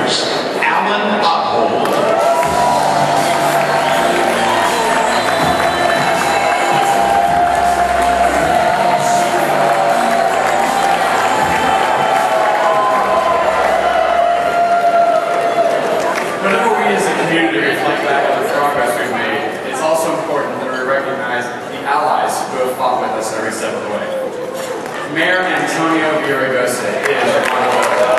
Affairs, Alan Uphold. Whenever we as a community reflect back on the progress we've made, it's also important that we recognize the allies who have fought with us every step of the way. Mayor Antonio Villaraigosa is one of those.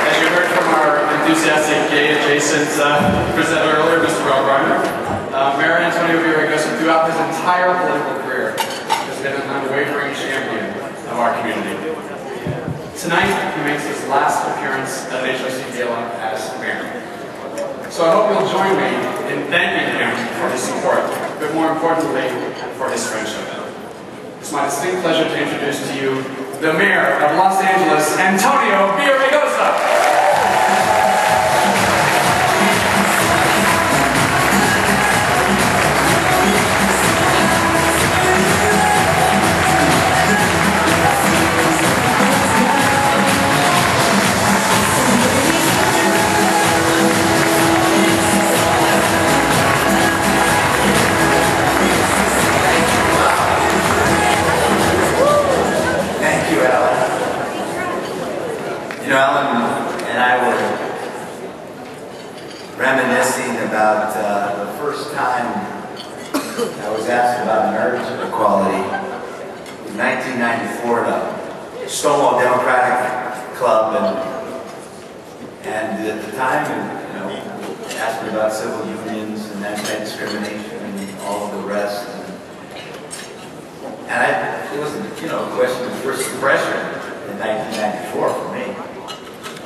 As you heard from our enthusiastic gay-adjacent presenter earlier, Mr. Rob Reiner, Mayor Antonio Villaraigosa, throughout his entire political career, has been an unwavering champion of our community. Tonight, he makes his last appearance at an HRC Gala as mayor. So I hope you'll join me in thanking him for his support, but more importantly, for his friendship. It's my distinct pleasure to introduce to you the Mayor of Los Angeles, Antonio Villaraigosa. You know, Alan and I were reminiscing about the first time I was asked about marriage equality. It was 1994 at the Stonewall Democratic Club, and at the time, you know, asked me about civil unions and anti-discrimination and all of the rest. And it was, you know, a question of first impression in 1994 for me.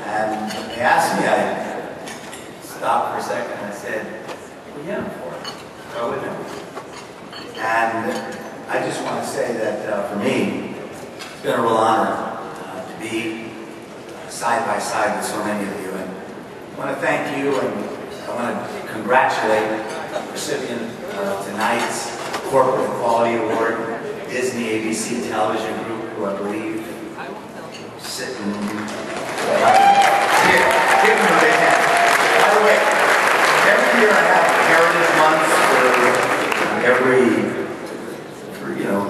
And they asked me, I stopped for a second and I said, well, yeah, I'm for it. Why wouldn't I? And I just want to say that for me, it's been a real honor to be side by side with so many of you. And I want to thank you, and I want to congratulate the recipient of tonight's Corporate Equality Award, Disney ABC Television Group, who I believe is sitting here. Give them a big hand. By the way, every year I have Heritage Month for you know,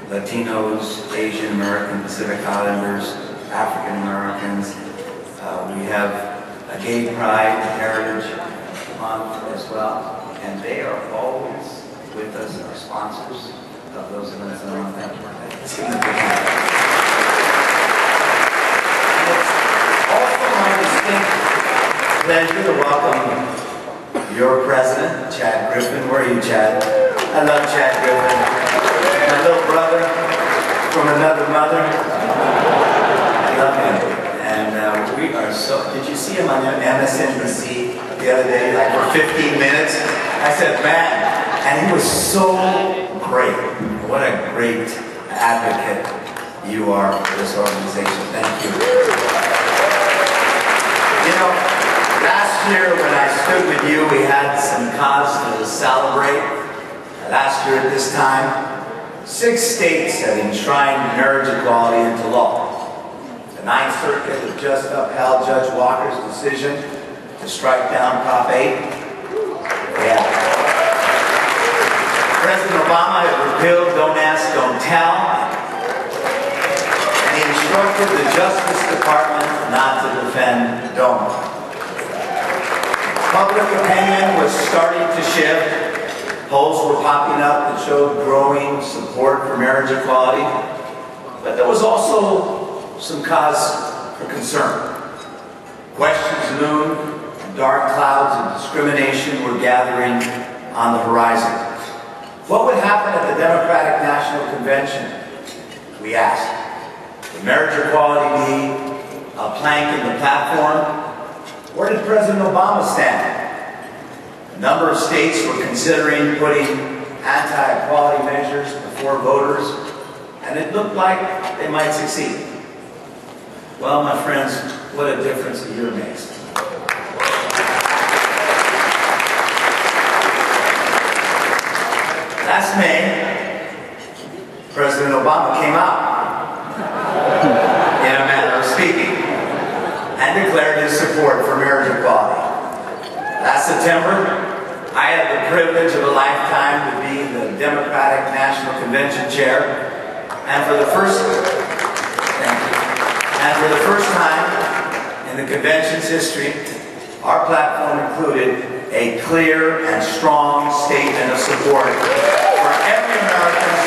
Latinos, Asian American, Pacific Islanders, African Americans. We have a Gay Pride Heritage Month as well, and they are always with us, our sponsors of those events that are on that. Let's give them a big hand. Pleasure to welcome your president, Chad Griffin. Where are you, Chad? I love Chad Griffin. My little brother from another mother. I love him. And we are so... Did you see him on MSNBC the other day, like for 15 minutes? I said, man, and he was so great. What a great advocate you are for this organization. Thank you. You know, last year when I stood with you, we had some cause to celebrate. Last year at this time, 6 states had enshrined marriage equality into law. The 9th Circuit had just upheld Judge Walker's decision to strike down Prop 8. Yeah. President Obama had repealed Don't Ask, Don't Tell. And he instructed the Justice Department not to defend DOMA. Public opinion was starting to shift. Polls were popping up that showed growing support for marriage equality. But there was also some cause for concern. Questions loomed, and dark clouds of discrimination were gathering on the horizon. What would happen at the Democratic National Convention? We asked. Would marriage equality be a plank in the platform? Where did President Obama stand? A number of states were considering putting anti-equality measures before voters, and it looked like they might succeed. Well, my friends, what a difference a year makes. Last May, President Obama came out in a support for marriage equality. Last September, I had the privilege of a lifetime to be the Democratic National Convention chair, and for the first time in the convention's history, our platform included a clear and strong statement of support for every American's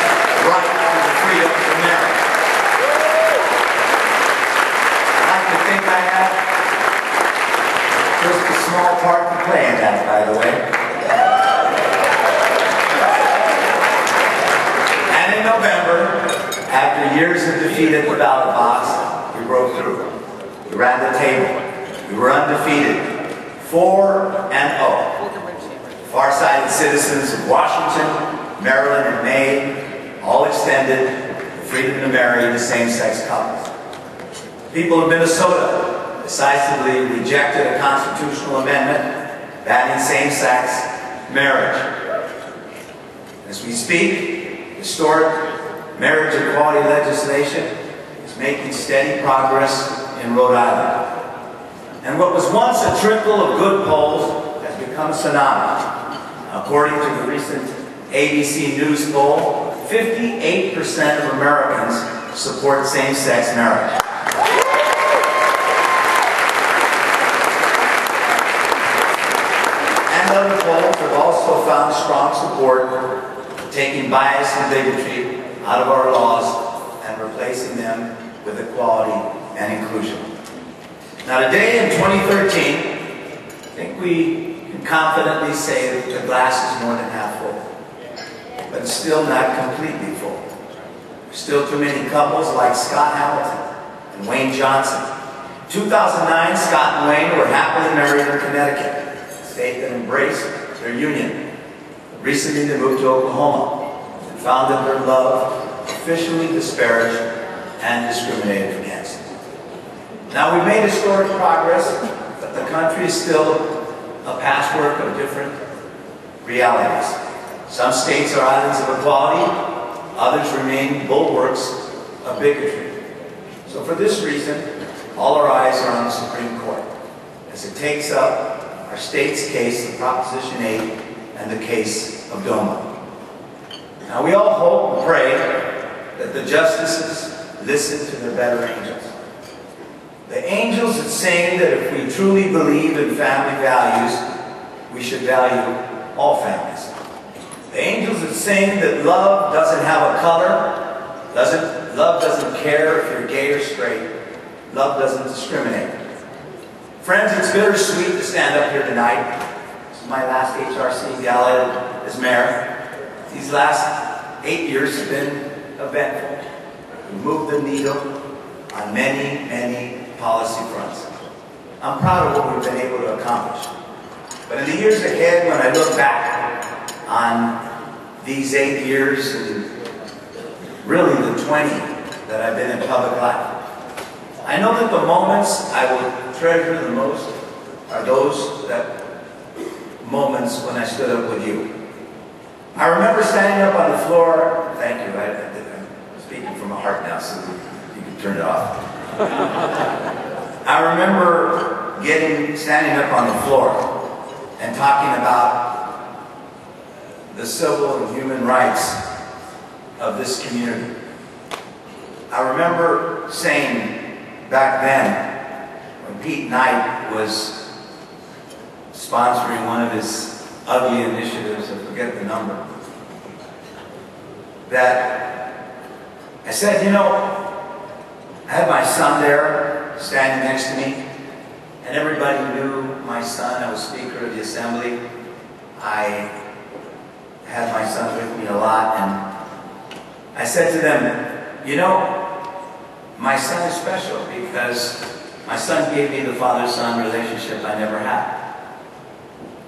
right to the freedom to marry. I like to think I have just a small part to play in that, by the way. And in November, after years of defeat at the ballot box, we broke through. We ran the table. We were undefeated. 4-0. Far-sighted citizens of Washington, Maryland, and Maine all extended the freedom to marry the same-sex couples. People of Minnesota decisively rejected a constitutional amendment banning same-sex marriage. As we speak, historic marriage equality legislation is making steady progress in Rhode Island. And what was once a trickle of good polls has become a tsunami. According to the recent ABC News poll, 58% of Americans support same-sex marriage. And other polls have also found strong support for taking bias and bigotry out of our laws and replacing them with equality and inclusion. Now today in 2013, I think we can confidently say that the glass is more than half full, but it's still not completely full. There's still too many couples like Scott Hamilton and Wayne Johnson. In 2009, Scott and Wayne were happily married in Connecticut, a state that embraced their union. Recently they moved to Oklahoma and found that their love officially disparaged and discriminated against. Now we've made historic progress, but the country is still a patchwork of different realities. Some states are islands of equality, others remain bulwarks of bigotry. So for this reason, all our eyes are on the Supreme Court as it takes up our state's case of Proposition 8 and the case of DOMA. Now we all hope and pray that the justices listen to their better angels. The angels that sing that if we truly believe in family values, we should value all families. The angels that sing that love doesn't have a color, love doesn't care if you're gay or straight, love doesn't discriminate. Friends, it's bittersweet to stand up here tonight. This is my last HRC Gala as mayor. These last 8 years have been eventful. We moved the needle on many, many policy fronts. I'm proud of what we've been able to accomplish. But in the years ahead, when I look back on these 8 years and really the 20 that I've been in public life, I know that the moments I will treasure the most are those moments when I stood up with you. I remember standing up on the floor, thank you, I'm speaking from my heart now, so you can turn it off. I remember standing up on the floor and talking about the civil and human rights of this community. I remember saying back then, when Pete Knight was sponsoring one of his ugly initiatives, I forget the number, that I said, you know, I had my son there, standing next to me, and everybody knew my son. I was Speaker of the Assembly. I had my son with me a lot, and I said to them, you know, my son is special because my son gave me the father-son relationship I never had.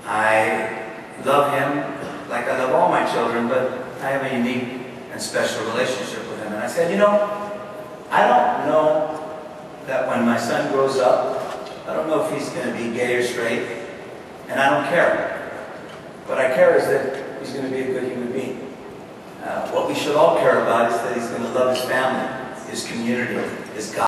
I love him like I love all my children, but I have a unique and special relationship with him. And I said, you know, I don't know that when my son grows up, I don't know if he's going to be gay or straight, and I don't care. What I care is that he's going to be a good human being. What we should all care about is that he's going to love his family, his community, his God.